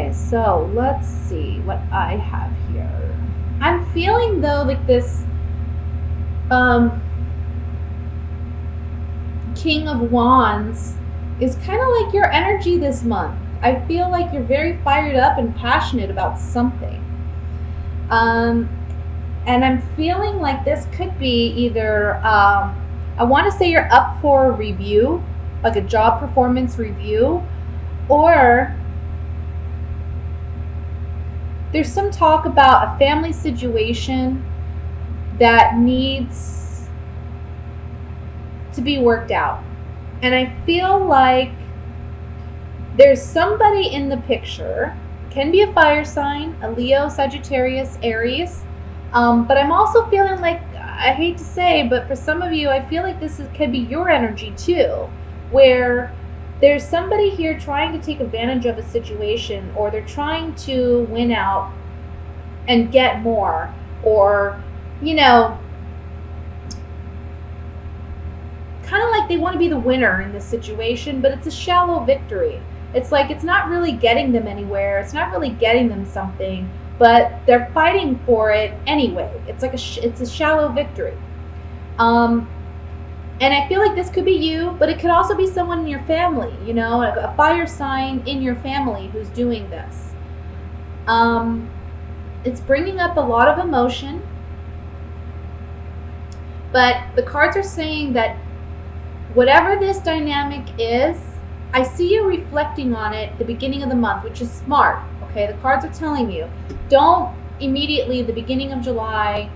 Okay, so let's see what I have here. I'm feeling though like this um King of Wands is kind of like your energy this month. I feel like you're very fired up and passionate about something. Um, and I'm feeling like this could be either, I want to say you're up for a review, like a job performance review, or there's some talk about a family situation that needs to be worked out. And I feel like there's somebody in the picture, can be a fire sign, a Leo, Sagittarius, Aries. But I'm also feeling like, I hate to say, but for some of you, I feel like could be your energy too, where there's somebody here trying to take advantage of a situation, or they're trying to win out and get more, or, you know, kind of like they want to be the winner in this situation, but it's a shallow victory. It's like it's not really getting them anywhere. It's not really getting them something, but they're fighting for it anyway. It's like it's a shallow victory. Um, and I feel like this could be you, but it could also be someone in your family. You know, a fire sign in your family who's doing this. It's bringing up a lot of emotion, but the cards are saying that whatever this dynamic is, I see you reflecting on it at the beginning of the month, which is smart. Okay, the cards are telling you, don't immediately at the beginning of July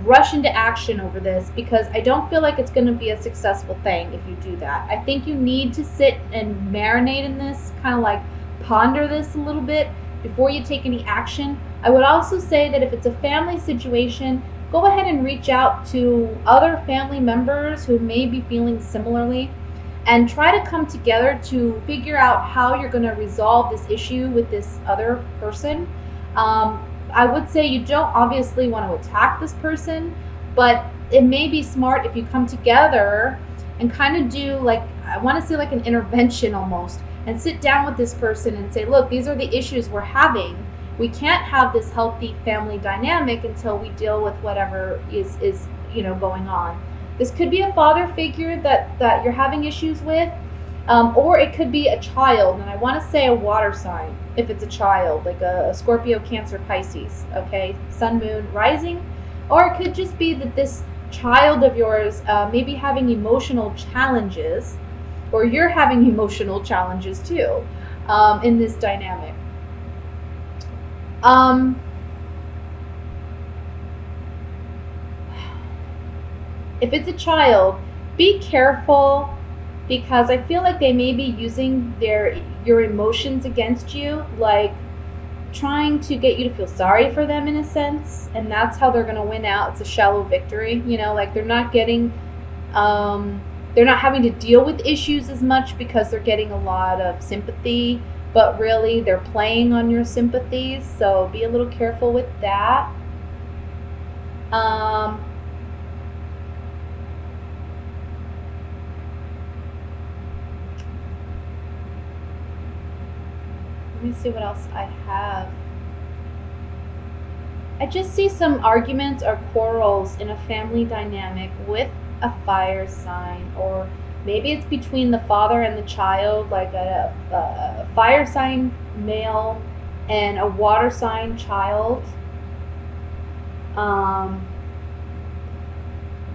rush into action over this, because I don't feel like it's going to be a successful thing if you do that. I think you need to sit and marinate in this, kind of like ponder this a little bit before you take any action. I would also say that if it's a family situation, go ahead and reach out to other family members who may be feeling similarly, and try to come together to figure out how you're going to resolve this issue with this other person. I would say you don't obviously want to attack this person, but it may be smart if you come together and kind of do, like, I want to say like an intervention almost, and sit down with this person and say, look, these are the issues we're having. We can't have this healthy family dynamic until we deal with whatever is going on. This could be a father figure that you're having issues with, or it could be a child, and I want to say a water sign if it's a child, like a Scorpio, Cancer, Pisces, okay, Sun, Moon, Rising. Or it could just be that this child of yours may be having emotional challenges, or you're having emotional challenges too, in this dynamic. If it's a child, be careful, because I feel like they may be using your emotions against you, like trying to get you to feel sorry for them in a sense, and that's how they're going to win out. It's a shallow victory, like they're not having to deal with issues as much because they're getting a lot of sympathy, but really they're playing on your sympathies, so be a little careful with that. Let me see what else I have. I just see some arguments or quarrels in a family dynamic with a fire sign, or maybe it's between the father and the child, like a fire sign male and a water sign child.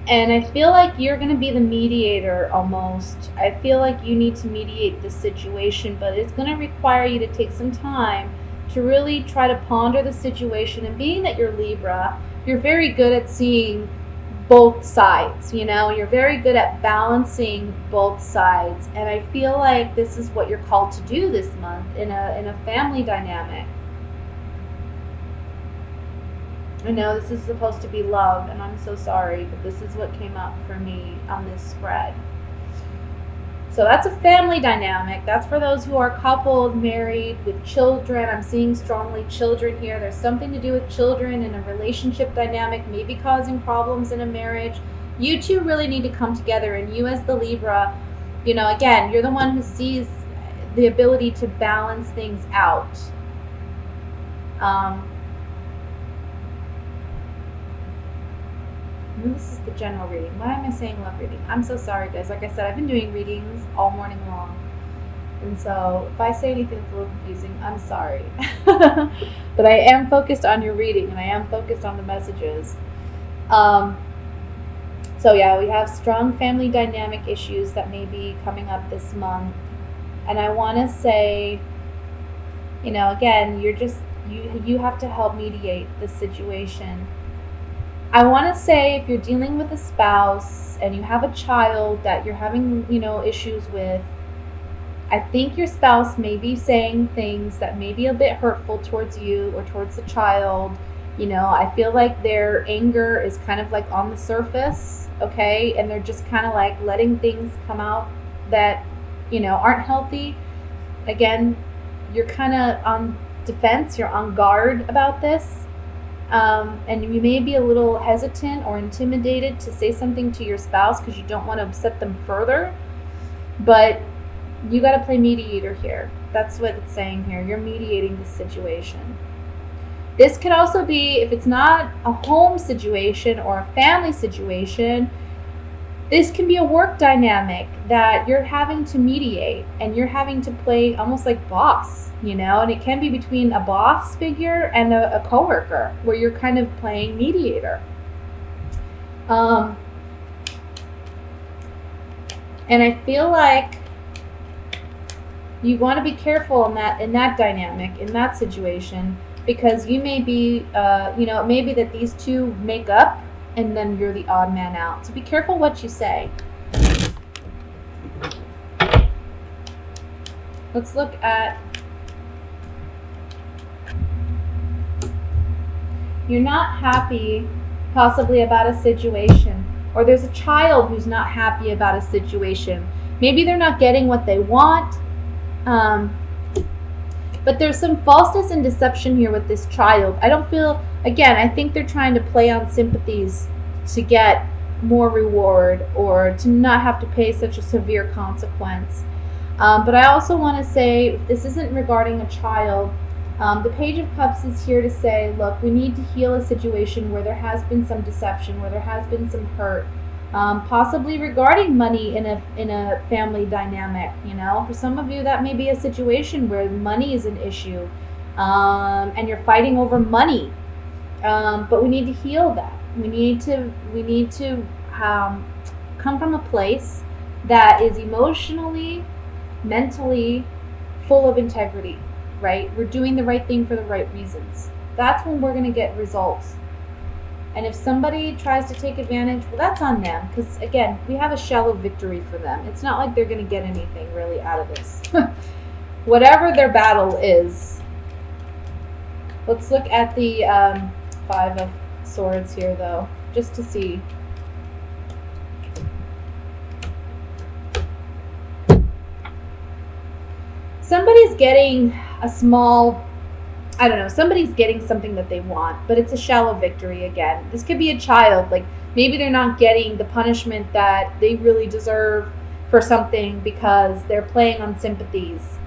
And I feel like you're going to be the mediator almost. I feel like you need to mediate this situation, but it's going to require you to take some time to really try to ponder the situation. And being that you're Libra, you're very good at seeing both sides, you're very good at balancing both sides. And I feel like this is what you're called to do this month in a family dynamic. I know this is supposed to be love, and I'm so sorry, but this is what came up for me on this spread. So that's a family dynamic. That's for those who are coupled, married, with children. I'm seeing strongly children here. There's something to do with children in a relationship dynamic, maybe causing problems in a marriage. You two really need to come together, and you as the Libra, again, you're the one who sees the ability to balance things out. This is the general reading. Why am I saying love reading? I'm so sorry, guys. Like I said, I've been doing readings all morning long. And so if I say anything that's a little confusing, I'm sorry. But I am focused on your reading, and I am focused on the messages. So yeah, we have strong family dynamic issues that may be coming up this month. And I want to say, again, you have to help mediate this situation. I want to say, if you're dealing with a spouse and you have a child that you're having, issues with, I think your spouse may be saying things that may be a bit hurtful towards you or towards the child. I feel like their anger is kind of like on the surface, okay? And they're just kind of like letting things come out that, aren't healthy. Again, you're kind of on defense, you're on guard about this. And you may be a little hesitant or intimidated to say something to your spouse because you don't want to upset them further. But you got to play mediator here. That's what it's saying here. You're mediating the situation. This could also be, if it's not a home situation or a family situation, this can be a work dynamic that you're having to mediate, and you're having to play almost like boss, and it can be between a boss figure and a coworker where you're kind of playing mediator. And I feel like you want to be careful in that dynamic, in that situation, because you may be, it may be that these two make up and then you're the odd man out. So be careful what you say. Let's look at, you're not happy possibly about a situation, or there's a child who's not happy about a situation. Maybe they're not getting what they want. But there's some falseness and deception here with this child. I think they're trying to play on sympathies to get more reward or to not have to pay such a severe consequence. But I also want to say, this isn't regarding a child. The Page of Cups is here to say, look, we need to heal a situation where there has been some deception, where there has been some hurt. Possibly regarding money in a family dynamic. For some of you, that may be a situation where money is an issue, and you're fighting over money. But we need to heal that. We need to come from a place that is emotionally, mentally full of integrity. Right? We're doing the right thing for the right reasons. That's when we're going to get results. And if somebody tries to take advantage, well, that's on them. Because, again, we have a shallow victory for them. It's not like they're going to get anything really out of this. Whatever their battle is. Let's look at the Five of Swords here, though, just to see. Somebody's getting a small... somebody's getting something that they want, but it's a shallow victory again. This could be a child, like maybe they're not getting the punishment that they really deserve for something because they're playing on sympathies.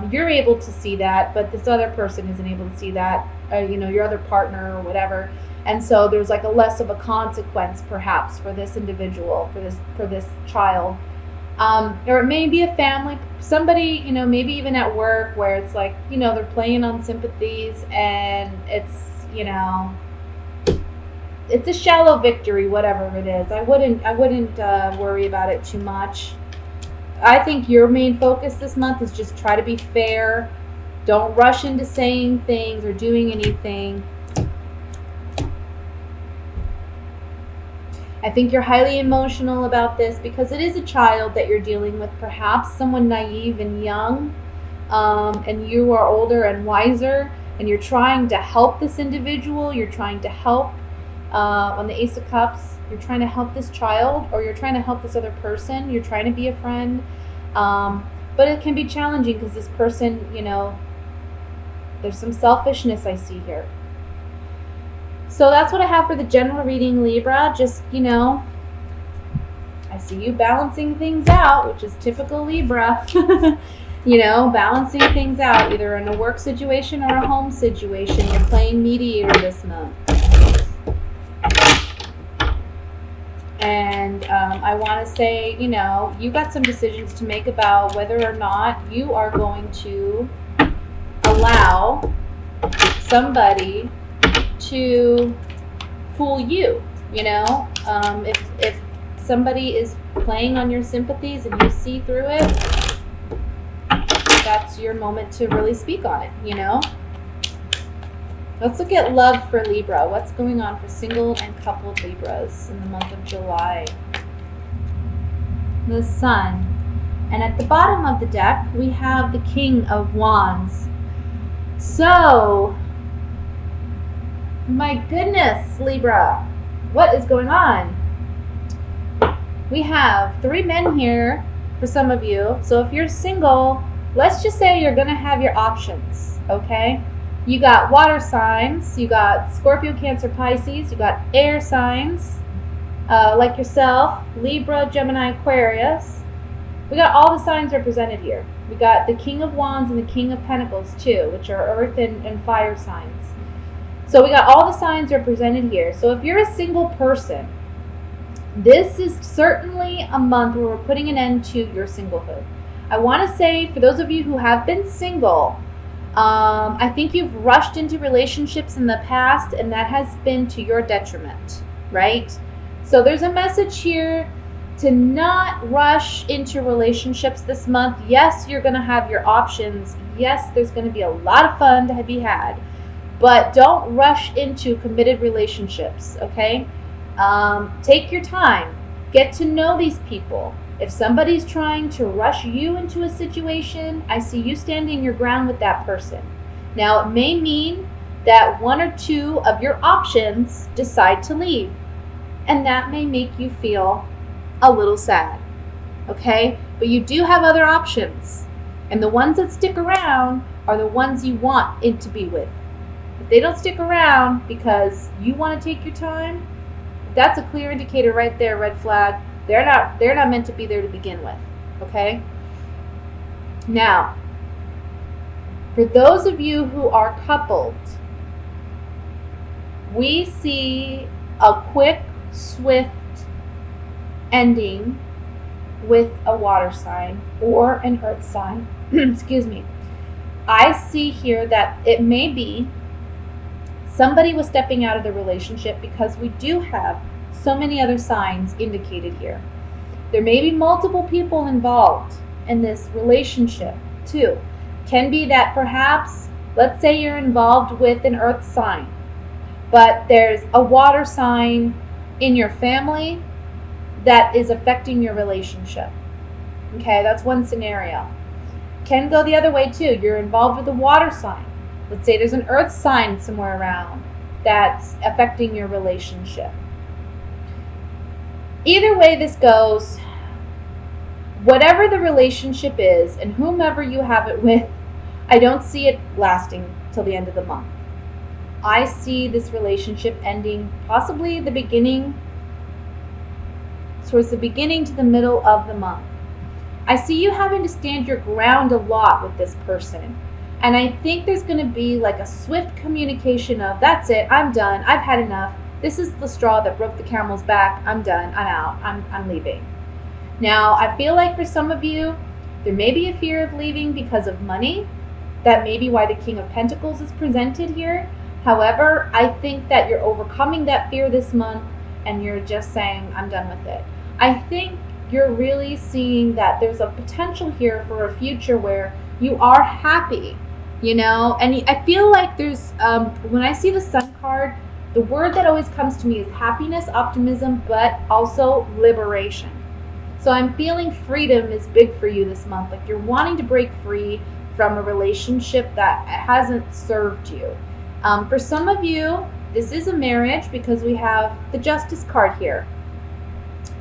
You're able to see that, but this other person isn't able to see that, your other partner or whatever. And so there's like a less of a consequence perhaps for this individual, for this child. Or it may be a family, somebody, maybe even at work where it's like, they're playing on sympathies and it's, it's a shallow victory, whatever it is. I wouldn't worry about it too much. I think your main focus this month is just try to be fair. Don't rush into saying things or doing anything. I think you're highly emotional about this because it is a child that you're dealing with, perhaps someone naive and young, and you are older and wiser, and you're trying to help this individual. You're trying to help on the Ace of Cups. You're trying to help this child, or you're trying to help this other person. You're trying to be a friend, but it can be challenging because this person, there's some selfishness I see here. So that's what I have for the general reading, Libra. Just, I see you balancing things out, which is typical Libra. You know, balancing things out, either in a work situation or a home situation. You're playing mediator this month. And I want to say, you know, you got some decisions to make about whether or not you are going to allow somebody to fool you. You know, if somebody is playing on your sympathies and you see through it, that's your moment to really speak on it, you know? Let's look at love for Libra. What's going on for single and coupled Libras in the month of July? The Sun. And at the bottom of the deck, we have the King of Wands. So, my goodness, Libra, what is going on? We have 3 men here for some of you. So if you're single, let's just say you're going to have your options, okay? You got water signs, you got Scorpio, Cancer, Pisces, you got air signs, like yourself, Libra, Gemini, Aquarius. We got all the signs represented here. We got the King of Wands and the King of Pentacles too, which are earth and fire signs. So we got all the signs represented here. So if you're a single person, this is certainly a month where we're putting an end to your singlehood. I want to say, for those of you who have been single, I think you've rushed into relationships in the past, and that has been to your detriment, right? So there's a message here to not rush into relationships this month. Yes, you're going to have your options. Yes, there's going to be a lot of fun to be had, but don't rush into committed relationships, okay? Take your time. Get to know these people. If somebody's trying to rush you into a situation, I see you standing your ground with that person. Now, it may mean that 1 or 2 of your options decide to leave, and that may make you feel a little sad, okay? But you do have other options, and the ones that stick around are the ones you want it to be with. If they don't stick around because you want to take your time, that's a clear indicator right there, red flag. They're not meant to be there to begin with, okay? Now, for those of you who are coupled, we see a quick, swift ending with a water sign or an earth sign. Excuse me. I see here that it may be somebody was stepping out of the relationship, because we do have so many other signs indicated here. There may be multiple people involved in this relationship too. Can be that perhaps, let's say you're involved with an earth sign, but there's a water sign in your family that is affecting your relationship. Okay, that's one scenario. Can go the other way too. You're involved with a water sign. Let's say there's an earth sign somewhere around that's affecting your relationship. Either way this goes, whatever the relationship is and whomever you have it with, I don't see it lasting till the end of the month. I see this relationship ending possibly the beginning, towards the beginning to the middle of the month. I see you having to stand your ground a lot with this person. And I think there's going to be like a swift communication of, that's it, I'm done, I've had enough. This is the straw that broke the camel's back. I'm done, I'm out, I'm leaving. Now, I feel like for some of you, there may be a fear of leaving because of money. That may be why the King of Pentacles is presented here. However, I think that you're overcoming that fear this month and you're just saying, I'm done with it. I think you're really seeing that there's a potential here for a future where you are happy, you know? And I feel like there's, when I see the Sun card, the word that always comes to me is happiness, optimism, but also liberation. So I'm feeling freedom is big for you this month. Like you're wanting to break free from a relationship that hasn't served you. For some of you, this is a marriage because we have the Justice card here.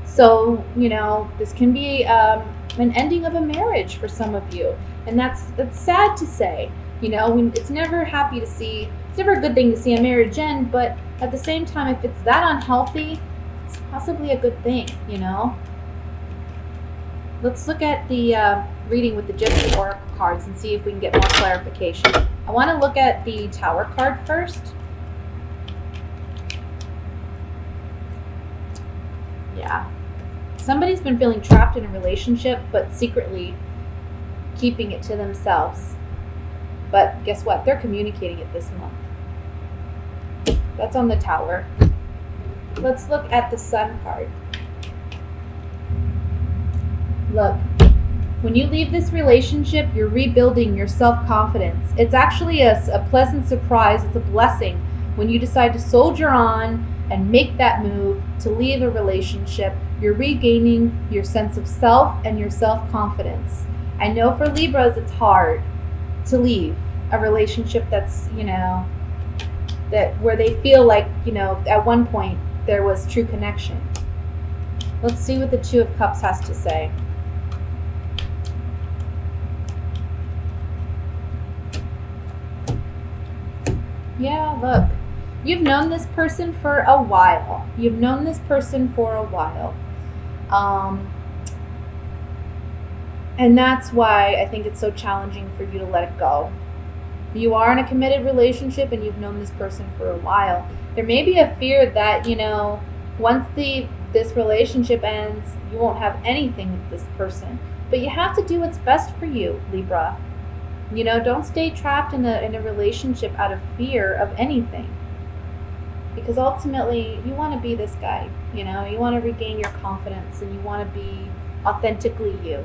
So, you know, this can be an ending of a marriage for some of you. And that's sad to say. You know, it's never happy to see, it's never a good thing to see a marriage end, but at the same time, if it's that unhealthy, it's possibly a good thing, you know? Let's look at the reading with the Gypsy Oracle cards and see if we can get more clarification. I want to look at the Tower card first. Yeah. Somebody's been feeling trapped in a relationship, but secretly keeping it to themselves. But guess what? They're communicating it this month. That's on the Tower. Let's look at the Sun card. Look, when you leave this relationship, you're rebuilding your self-confidence. It's actually a pleasant surprise. It's a blessing when you decide to soldier on and make that move to leave a relationship. You're regaining your sense of self and your self-confidence. I know for Libras it's hard to leave a relationship that's, that where they feel like, at one point there was true connection. Let's see what the Two of Cups has to say. Yeah, look. You've known this person for a while. And that's why I think it's so challenging for you to let it go. You are in a committed relationship and you've known this person for a while. There may be a fear that, once this relationship ends, you won't have anything with this person. But you have to do what's best for you, Libra. Don't stay trapped in a relationship out of fear of anything. Because ultimately, you want to be this guy. You want to regain your confidence and you want to be authentically you.